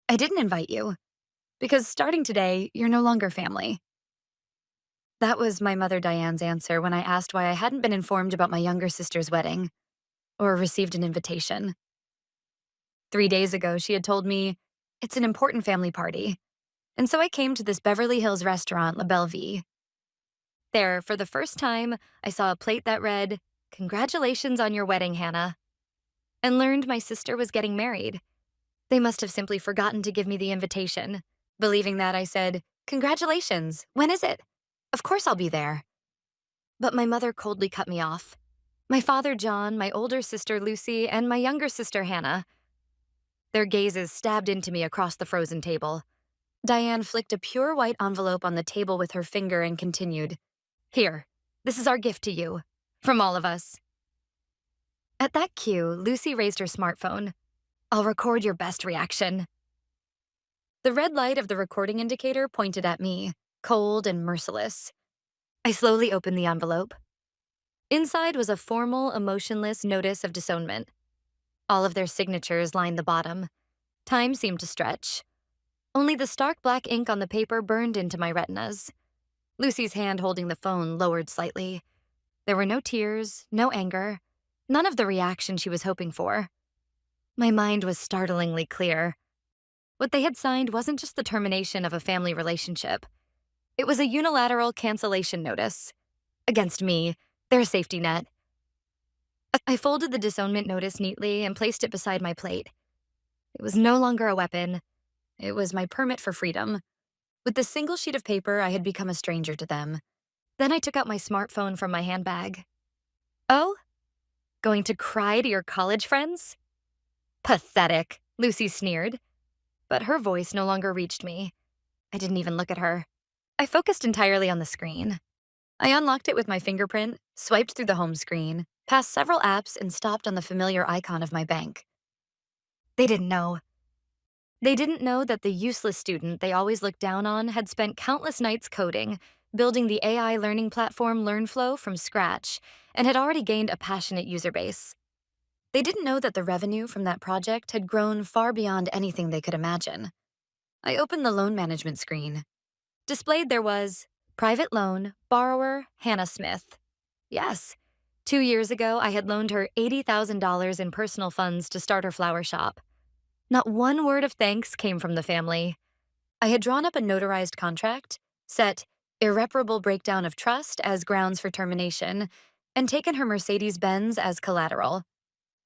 I didn't invite you, because starting today, you're no longer family. That was my mother Diane's answer when I asked why I hadn't been informed about my younger sister's wedding, or received an invitation. 3 days ago, she had told me, it's an important family party, and so I came to this Beverly Hills restaurant, La Belle Vie. There, for the first time, I saw a plate that read, "Congratulations on your wedding, Hannah," and learned my sister was getting married. They must have simply forgotten to give me the invitation. Believing that, I said, "Congratulations, when is it? Of course I'll be there." But my mother coldly cut me off. My father, John, my older sister, Lucy, and my younger sister, Hannah. Their gazes stabbed into me across the frozen table. Diane flicked a pure white envelope on the table with her finger and continued, "Here, this is our gift to you, from all of us." At that cue, Lucy raised her smartphone. "I'll record your best reaction." The red light of the recording indicator pointed at me, cold and merciless. I slowly opened the envelope. Inside was a formal, emotionless notice of disownment. All of their signatures lined the bottom. Time seemed to stretch. Only the stark black ink on the paper burned into my retinas. Lucy's hand holding the phone lowered slightly. There were no tears, no anger, none of the reaction she was hoping for. My mind was startlingly clear. What they had signed wasn't just the termination of a family relationship. It was a unilateral cancellation notice. Against me, their safety net. I folded the disownment notice neatly and placed it beside my plate. It was no longer a weapon. It was my permit for freedom. With the single sheet of paper, I had become a stranger to them. Then I took out my smartphone from my handbag. "Oh? Going to cry to your college friends?" "Pathetic," Lucy sneered. But her voice no longer reached me. I didn't even look at her. I focused entirely on the screen. I unlocked it with my fingerprint, swiped through the home screen, passed several apps, and stopped on the familiar icon of my bank. They didn't know. They didn't know that the useless student they always looked down on had spent countless nights coding, building the AI learning platform LearnFlow from scratch, and had already gained a passionate user base. They didn't know that the revenue from that project had grown far beyond anything they could imagine. I opened the loan management screen. Displayed there was, private loan, borrower, Hannah Smith. Yes, 2 years ago I had loaned her $80,000 in personal funds to start her flower shop. Not one word of thanks came from the family. I had drawn up a notarized contract, set irreparable breakdown of trust as grounds for termination, and taken her Mercedes-Benz as collateral.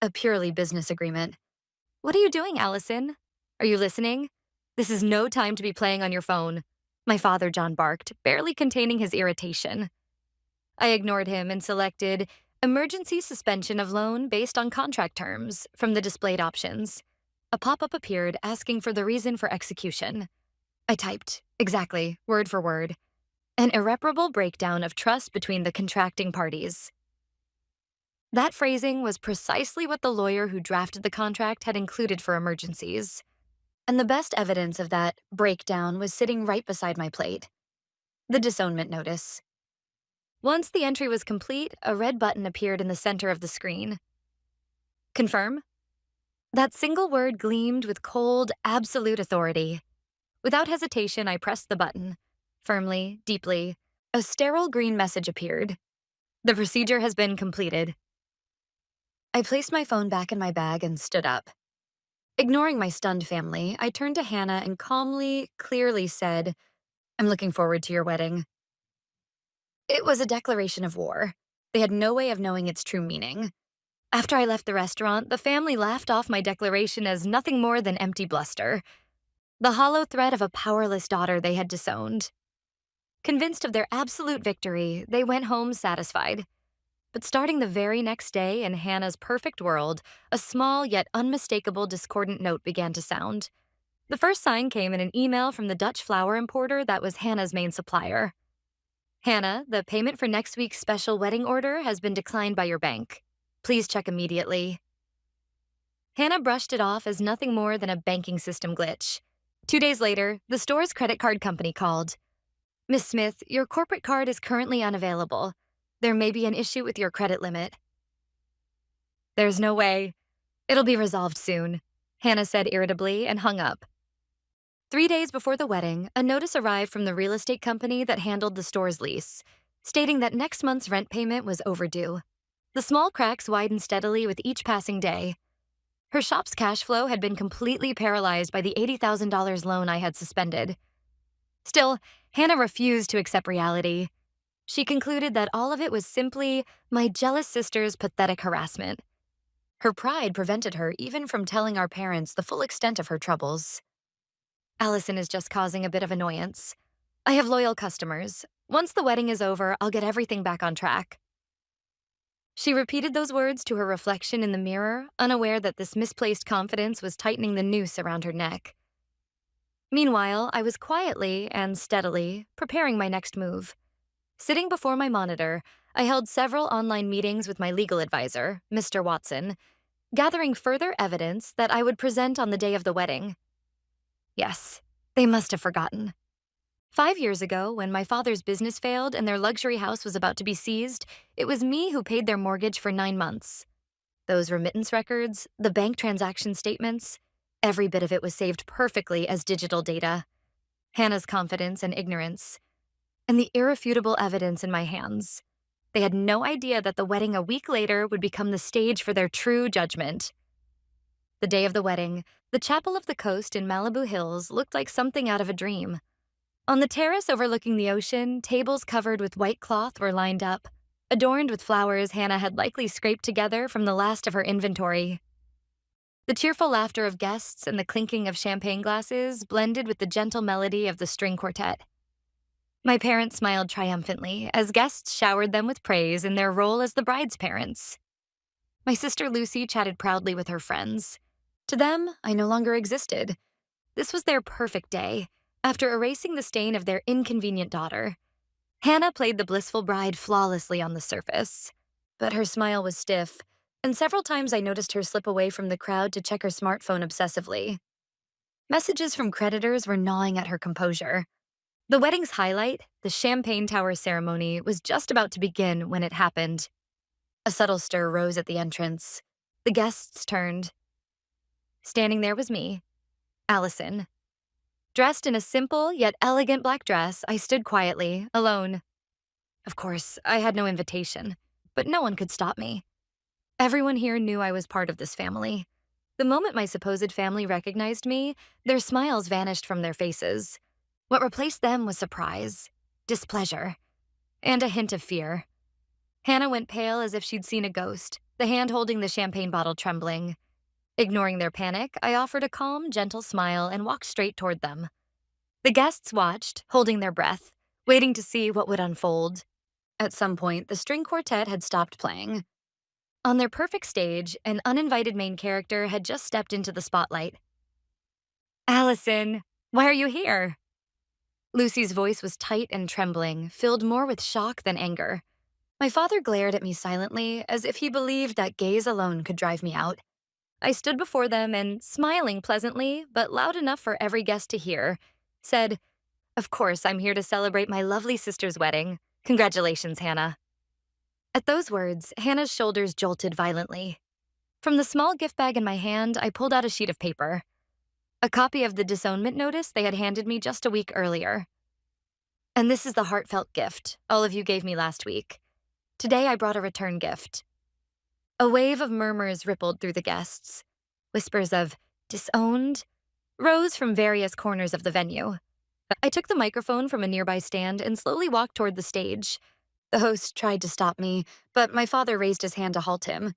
A purely business agreement. "What are you doing, Allison? Are you listening? This is no time to be playing on your phone," my father, John, barked, barely containing his irritation. I ignored him and selected emergency suspension of loan based on contract terms from the displayed options. A pop-up appeared asking for the reason for execution. I typed, exactly, word for word, an irreparable breakdown of trust between the contracting parties. That phrasing was precisely what the lawyer who drafted the contract had included for emergencies. And the best evidence of that breakdown was sitting right beside my plate. The disownment notice. Once the entry was complete, a red button appeared in the center of the screen. Confirm? That single word gleamed with cold, absolute authority. Without hesitation, I pressed the button. Firmly, deeply, a sterile green message appeared. The procedure has been completed. I placed my phone back in my bag and stood up. Ignoring my stunned family, I turned to Hannah and calmly, clearly said, "I'm looking forward to your wedding." It was a declaration of war. They had no way of knowing its true meaning. After I left the restaurant, the family laughed off my declaration as nothing more than empty bluster, the hollow threat of a powerless daughter they had disowned. Convinced of their absolute victory, they went home satisfied. But starting the very next day in Hannah's perfect world, a small yet unmistakable discordant note began to sound. The first sign came in an email from the Dutch flower importer that was Hannah's main supplier. "Hannah, the payment for next week's special wedding order has been declined by your bank. Please check immediately." Hannah brushed it off as nothing more than a banking system glitch. 2 days later, the store's credit card company called. "Miss Smith, your corporate card is currently unavailable. There may be an issue with your credit limit." "There's no way. It'll be resolved soon," Hannah said irritably and hung up. 3 days before the wedding, a notice arrived from the real estate company that handled the store's lease, stating that next month's rent payment was overdue. The small cracks widened steadily with each passing day. Her shop's cash flow had been completely paralyzed by the $80,000 loan I had suspended. Still, Hannah refused to accept reality. She concluded that all of it was simply my jealous sister's pathetic harassment. Her pride prevented her even from telling our parents the full extent of her troubles. Allison is just causing a bit of annoyance. I have loyal customers. Once the wedding is over, I'll get everything back on track. She repeated those words to her reflection in the mirror, unaware that this misplaced confidence was tightening the noose around her neck. Meanwhile, I was quietly and steadily preparing my next move. Sitting before my monitor, I held several online meetings with my legal advisor, Mr. Watson, gathering further evidence that I would present on the day of the wedding. Yes, they must have forgotten. 5 years ago, when my father's business failed and their luxury house was about to be seized, it was me who paid their mortgage for 9 months. Those remittance records, the bank transaction statements, every bit of it was saved perfectly as digital data. Hannah's confidence and ignorance, and the irrefutable evidence in my hands. They had no idea that the wedding a week later would become the stage for their true judgment. The day of the wedding, the chapel of the coast in Malibu Hills looked like something out of a dream. On the terrace overlooking the ocean, tables covered with white cloth were lined up, adorned with flowers Hannah had likely scraped together from the last of her inventory. The cheerful laughter of guests and the clinking of champagne glasses blended with the gentle melody of the string quartet. My parents smiled triumphantly as guests showered them with praise in their role as the bride's parents. My sister Lucy chatted proudly with her friends. To them, I no longer existed. This was their perfect day, after erasing the stain of their inconvenient daughter. Hannah played the blissful bride flawlessly on the surface, but her smile was stiff, and several times I noticed her slip away from the crowd to check her smartphone obsessively. Messages from creditors were gnawing at her composure. The wedding's highlight, the champagne tower ceremony, was just about to begin when it happened. A subtle stir rose at the entrance. The guests turned. Standing there was me, Allison. Dressed in a simple yet elegant black dress, I stood quietly, alone. Of course, I had no invitation, but no one could stop me. Everyone here knew I was part of this family. The moment my supposed family recognized me, their smiles vanished from their faces. What replaced them was surprise, displeasure, and a hint of fear. Hannah went pale as if she'd seen a ghost, the hand holding the champagne bottle trembling. Ignoring their panic, I offered a calm, gentle smile and walked straight toward them. The guests watched, holding their breath, waiting to see what would unfold. At some point, the string quartet had stopped playing. On their perfect stage, an uninvited main character had just stepped into the spotlight. "Allison, why are you here?" Lucy's voice was tight and trembling, filled more with shock than anger. My father glared at me silently, as if he believed that gaze alone could drive me out. I stood before them and, smiling pleasantly, but loud enough for every guest to hear, said, "Of course, I'm here to celebrate my lovely sister's wedding. Congratulations, Hannah." At those words, Hannah's shoulders jolted violently. From the small gift bag in my hand, I pulled out a sheet of paper. A copy of the disownment notice they had handed me just a week earlier. "And this is the heartfelt gift all of you gave me last week. Today I brought a return gift." A wave of murmurs rippled through the guests. Whispers of "disowned" rose from various corners of the venue. I took the microphone from a nearby stand and slowly walked toward the stage. The host tried to stop me, but my father raised his hand to halt him.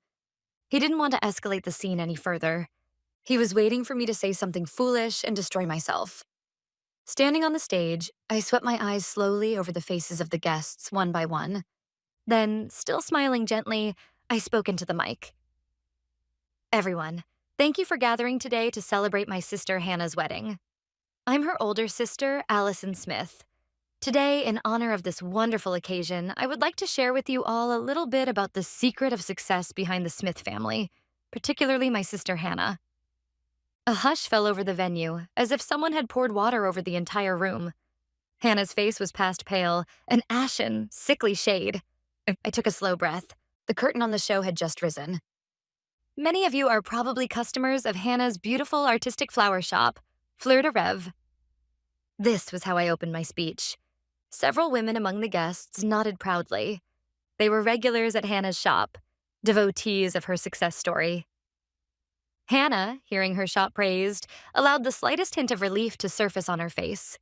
He didn't want to escalate the scene any further. He was waiting for me to say something foolish and destroy myself. Standing on the stage, I swept my eyes slowly over the faces of the guests, one by one. Then, still smiling gently, I spoke into the mic. "Everyone, thank you for gathering today to celebrate my sister Hannah's wedding. I'm her older sister, Allison Smith. Today, in honor of this wonderful occasion, I would like to share with you all a little bit about the secret of success behind the Smith family, particularly my sister Hannah." A hush fell over the venue, as if someone had poured water over the entire room. Hannah's face was past pale, an ashen, sickly shade. I took a slow breath. The curtain on the show had just risen. "Many of you are probably customers of Hannah's beautiful artistic flower shop, Fleur de Rêve. This was how I opened my speech. Several women among the guests nodded proudly. They were regulars at Hannah's shop, devotees of her success story. Hannah, hearing her shop praised, allowed the slightest hint of relief to surface on her face.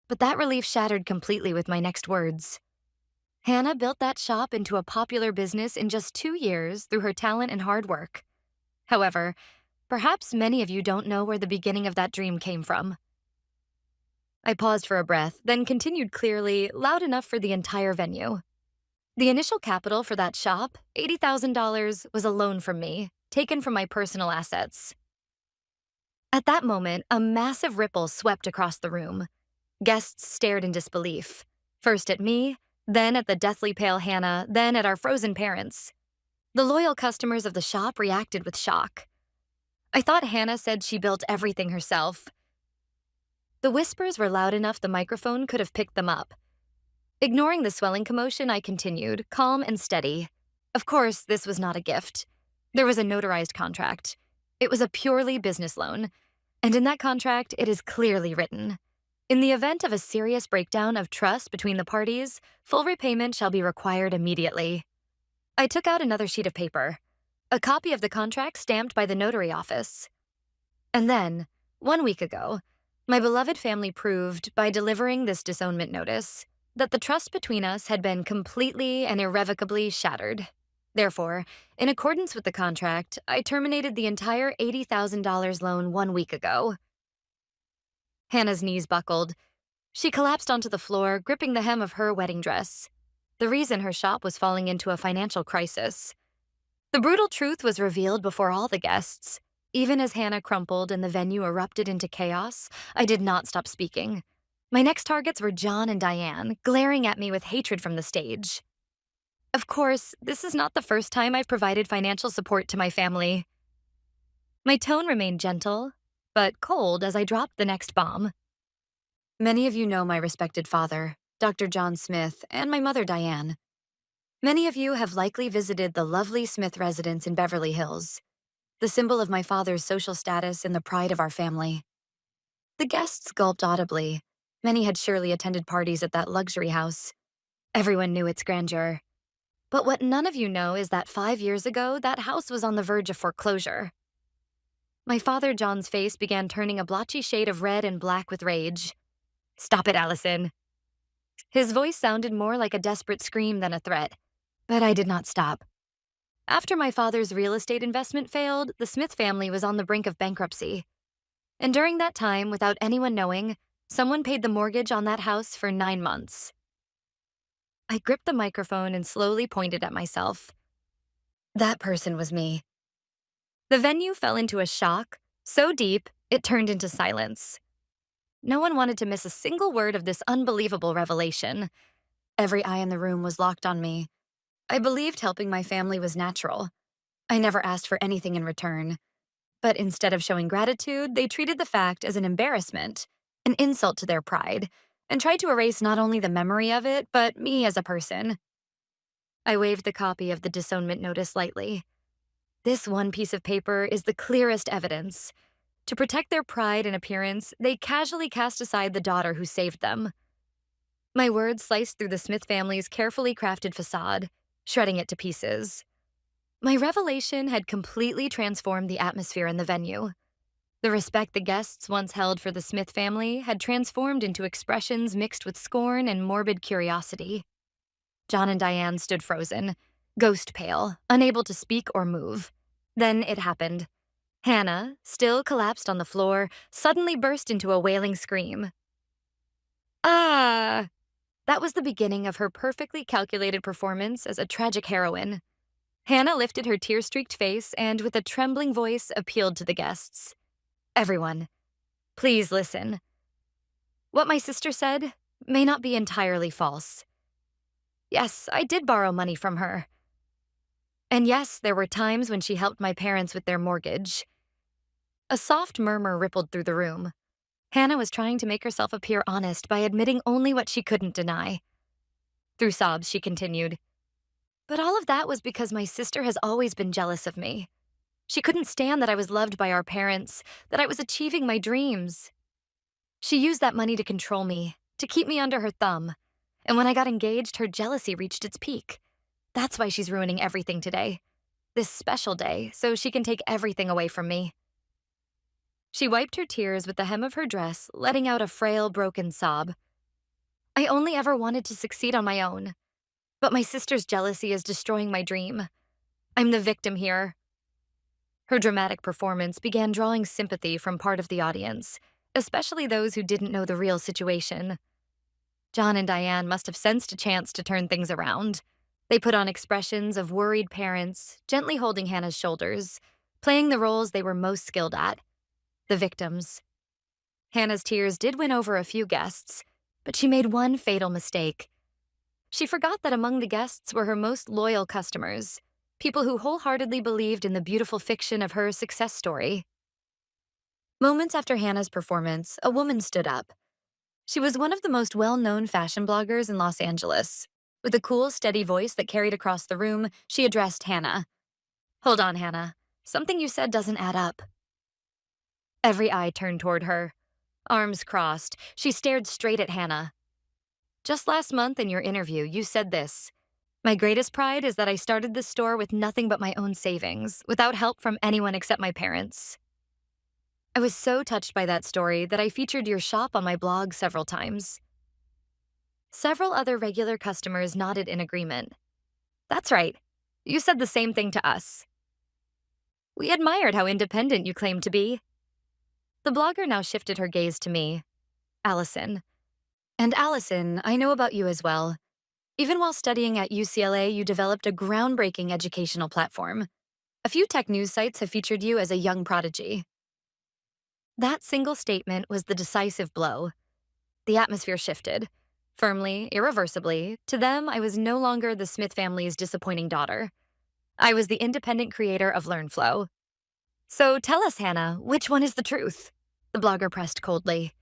But that relief shattered completely with my next words. Hannah built that shop into a popular business in just 2 years through her talent and hard work. However, perhaps many of you don't know where the beginning of that dream came from. I paused for a breath, then continued clearly, loud enough for the entire venue. The initial capital for that shop, $80,000, was a loan from me, taken from my personal assets. At that moment, a massive ripple swept across the room. Guests stared in disbelief, first at me, then at the deathly pale Hannah, then at our frozen parents. The loyal customers of the shop reacted with shock. I thought Hannah said she built everything herself. The whispers were loud enough the microphone could have picked them up. Ignoring the swelling commotion, I continued, calm and steady. Of course, this was not a gift. There was a notarized contract. It was a purely business loan. And in that contract, it is clearly written: in the event of a serious breakdown of trust between the parties, full repayment shall be required immediately. I took out another sheet of paper, a copy of the contract stamped by the notary office. And then, 1 week ago, my beloved family proved, by delivering this disownment notice, that the trust between us had been completely and irrevocably shattered. Therefore, in accordance with the contract, I terminated the entire $80,000 loan 1 week ago. Hannah's knees buckled. She collapsed onto the floor, gripping the hem of her wedding dress. The reason her shop was falling into a financial crisis. The brutal truth was revealed before all the guests. Even as Hannah crumpled and the venue erupted into chaos, I did not stop speaking. My next targets were John and Diane, glaring at me with hatred from the stage. Of course, this is not the first time I've provided financial support to my family. My tone remained gentle, but cold as I dropped the next bomb. Many of you know my respected father, Dr. John Smith, and my mother, Diane. Many of you have likely visited the lovely Smith residence in Beverly Hills, the symbol of my father's social status and the pride of our family. The guests gulped audibly. Many had surely attended parties at that luxury house. Everyone knew its grandeur. But what none of you know is that 5 years ago, that house was on the verge of foreclosure. My father John's face began turning a blotchy shade of red and black with rage. "Stop it, Allison." His voice sounded more like a desperate scream than a threat, but I did not stop. After my father's real estate investment failed, the Smith family was on the brink of bankruptcy. And during that time, without anyone knowing, someone paid the mortgage on that house for 9 months. I gripped the microphone and slowly pointed at myself. That person was me. The venue fell into a shock, so deep, it turned into silence. No one wanted to miss a single word of this unbelievable revelation. Every eye in the room was locked on me. I believed helping my family was natural. I never asked for anything in return. But instead of showing gratitude, they treated the fact as an embarrassment, an insult to their pride, and tried to erase not only the memory of it, but me as a person. I waved the copy of the disownment notice lightly. This one piece of paper is the clearest evidence. To protect their pride and appearance, they casually cast aside the daughter who saved them. My words sliced through the Smith family's carefully crafted facade, shredding it to pieces. My revelation had completely transformed the atmosphere in the venue. The respect the guests once held for the Smith family had transformed into expressions mixed with scorn and morbid curiosity. John and Diane stood frozen, ghost pale, unable to speak or move. Then it happened. Hannah, still collapsed on the floor, suddenly burst into a wailing scream. Ah! That was the beginning of her perfectly calculated performance as a tragic heroine. Hannah lifted her tear-streaked face and, with a trembling voice, appealed to the guests. Everyone, please listen. What my sister said may not be entirely false. Yes, I did borrow money from her. And yes, there were times when she helped my parents with their mortgage. A soft murmur rippled through the room. Hannah was trying to make herself appear honest by admitting only what she couldn't deny. Through sobs, she continued, "But all of that was because my sister has always been jealous of me. She couldn't stand that I was loved by our parents, that I was achieving my dreams." She used that money to control me, to keep me under her thumb. And when I got engaged, her jealousy reached its peak. That's why she's ruining everything today. This special day, so she can take everything away from me. She wiped her tears with the hem of her dress, letting out a frail, broken sob. I only ever wanted to succeed on my own. But my sister's jealousy is destroying my dream. I'm the victim here. Her dramatic performance began drawing sympathy from part of the audience, especially those who didn't know the real situation. John and Diane must have sensed a chance to turn things around. They put on expressions of worried parents, gently holding Hannah's shoulders, playing the roles they were most skilled at, the victims. Hannah's tears did win over a few guests, but she made one fatal mistake. She forgot that among the guests were her most loyal customers, people who wholeheartedly believed in the beautiful fiction of her success story. Moments after Hannah's performance, a woman stood up. She was one of the most well-known fashion bloggers in Los Angeles. With a cool, steady voice that carried across the room, she addressed Hannah. "Hold on, Hannah. Something you said doesn't add up." Every eye turned toward her. Arms crossed, she stared straight at Hannah. "Just last month in your interview, you said this. My greatest pride is that I started this store with nothing but my own savings, without help from anyone except my parents." I was so touched by that story that I featured your shop on my blog several times. Several other regular customers nodded in agreement. "That's right. You said the same thing to us. We admired how independent you claimed to be." The blogger now shifted her gaze to me. "Allison. And Allison, I know about you as well. Even while studying at UCLA, you developed a groundbreaking educational platform. A few tech news sites have featured you as a young prodigy." That single statement was the decisive blow. The atmosphere shifted. Firmly, irreversibly, to them, I was no longer the Smith family's disappointing daughter. I was the independent creator of LearnFlow. "So tell us, Hannah, which one is the truth?" The blogger pressed coldly.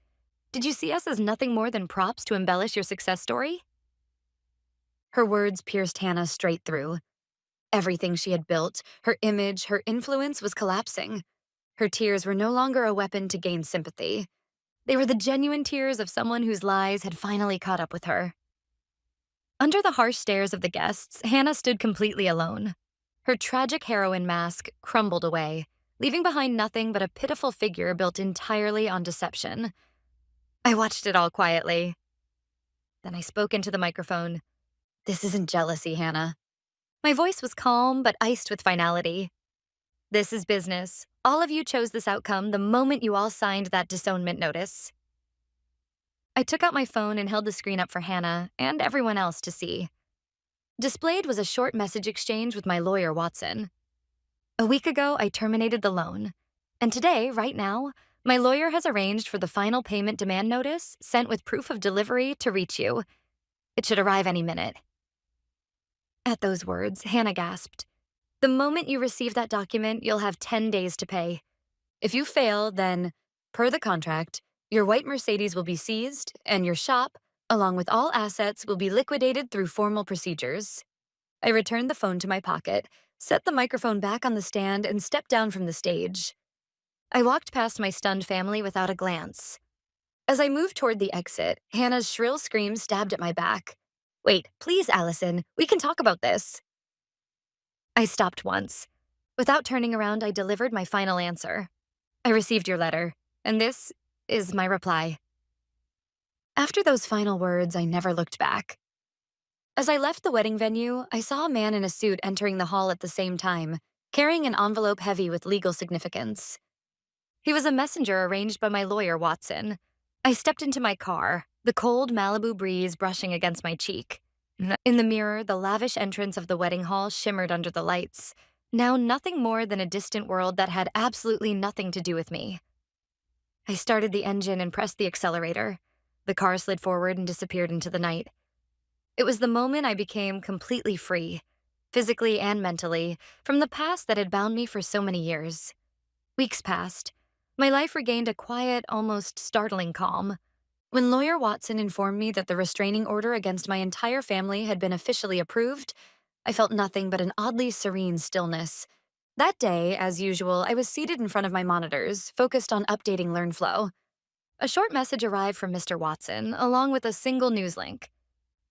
"Did you see us as nothing more than props to embellish your success story?" Her words pierced Hannah straight through. Everything she had built, her image, her influence was collapsing. Her tears were no longer a weapon to gain sympathy. They were the genuine tears of someone whose lies had finally caught up with her. Under the harsh stares of the guests, Hannah stood completely alone. Her tragic heroine mask crumbled away, leaving behind nothing but a pitiful figure built entirely on deception. I watched it all quietly. Then I spoke into the microphone. "This isn't jealousy, Hannah." My voice was calm but iced with finality. "This is business. All of you chose this outcome the moment you all signed that disownment notice." I took out my phone and held the screen up for Hannah and everyone else to see. Displayed was a short message exchange with my lawyer, Watson. A week ago, I terminated the loan. And today, right now, my lawyer has arranged for the final payment demand notice sent with proof of delivery to reach you. It should arrive any minute. At those words, Hannah gasped. "The moment you receive that document, you'll have 10 days to pay. If you fail, then, per the contract, your white Mercedes will be seized, and your shop, along with all assets, will be liquidated through formal procedures." I returned the phone to my pocket, set the microphone back on the stand, and stepped down from the stage. I walked past my stunned family without a glance. As I moved toward the exit, Hannah's shrill scream stabbed at my back. "Wait, please, Allison, we can talk about this." I stopped once. Without turning around, I delivered my final answer. "I received your letter, and this is my reply." After those final words, I never looked back. As I left the wedding venue, I saw a man in a suit entering the hall at the same time, carrying an envelope heavy with legal significance. He was a messenger arranged by my lawyer, Watson. I stepped into my car, the cold Malibu breeze brushing against my cheek. In the mirror, the lavish entrance of the wedding hall shimmered under the lights, now nothing more than a distant world that had absolutely nothing to do with me. I started the engine and pressed the accelerator. The car slid forward and disappeared into the night. It was the moment I became completely free, physically and mentally, from the past that had bound me for so many years. Weeks passed. My life regained a quiet, almost startling calm. When lawyer Watson informed me that the restraining order against my entire family had been officially approved, I felt nothing but an oddly serene stillness. That day, as usual, I was seated in front of my monitors, focused on updating LearnFlow. A short message arrived from Mr. Watson, along with a single news link.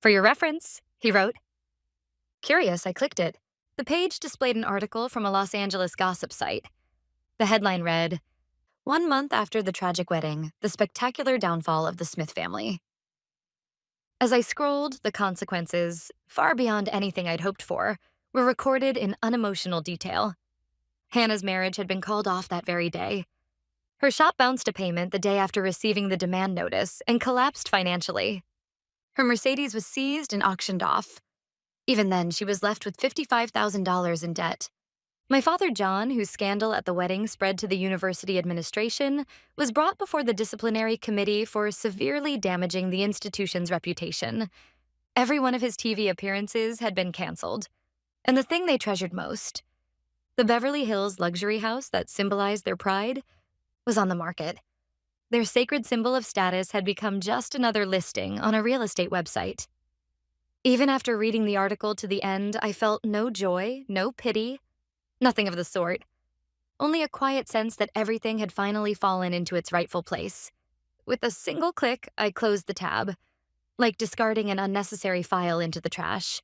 For your reference, he wrote. Curious, I clicked it. The page displayed an article from a Los Angeles gossip site. The headline read, "One month after the tragic wedding, the spectacular downfall of the Smith family." As I scrolled, the consequences, far beyond anything I'd hoped for, were recorded in unemotional detail. Hannah's marriage had been called off that very day. Her shop bounced a payment the day after receiving the demand notice and collapsed financially. Her Mercedes was seized and auctioned off. Even then, she was left with $55,000 in debt. My father, John, whose scandal at the wedding spread to the university administration, was brought before the disciplinary committee for severely damaging the institution's reputation. Every one of his TV appearances had been canceled. And the thing they treasured most, the Beverly Hills luxury house that symbolized their pride, was on the market. Their sacred symbol of status had become just another listing on a real estate website. Even after reading the article to the end, I felt no joy, no pity, nothing of the sort. Only a quiet sense that everything had finally fallen into its rightful place. With a single click, I closed the tab, like discarding an unnecessary file into the trash.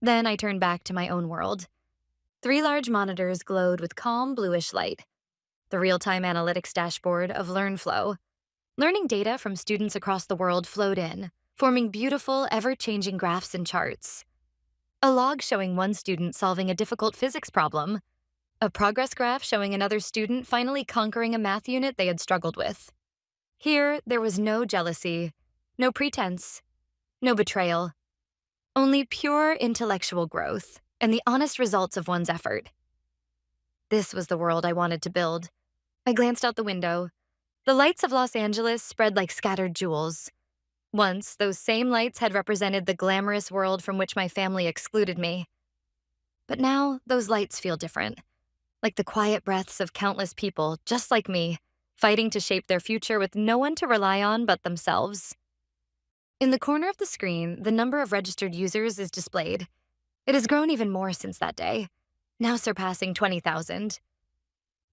Then I turned back to my own world. 3 large monitors glowed with calm bluish light. The real-time analytics dashboard of LearnFlow. Learning data from students across the world flowed in, forming beautiful, ever-changing graphs and charts. A log showing one student solving a difficult physics problem. A progress graph showing another student finally conquering a math unit they had struggled with. Here, there was no jealousy, no pretense, no betrayal. Only pure intellectual growth and the honest results of one's effort. This was the world I wanted to build. I glanced out the window. The lights of Los Angeles spread like scattered jewels. Once, those same lights had represented the glamorous world from which my family excluded me. But now, those lights feel different, like the quiet breaths of countless people just like me, fighting to shape their future with no one to rely on but themselves. In the corner of the screen, the number of registered users is displayed. It has grown even more since that day, now surpassing 20,000.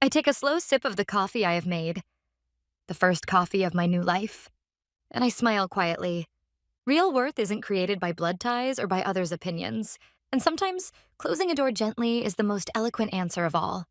I take a slow sip of the coffee I have made, the first coffee of my new life, and I smile quietly. Real worth isn't created by blood ties or by others' opinions, and sometimes closing a door gently is the most eloquent answer of all.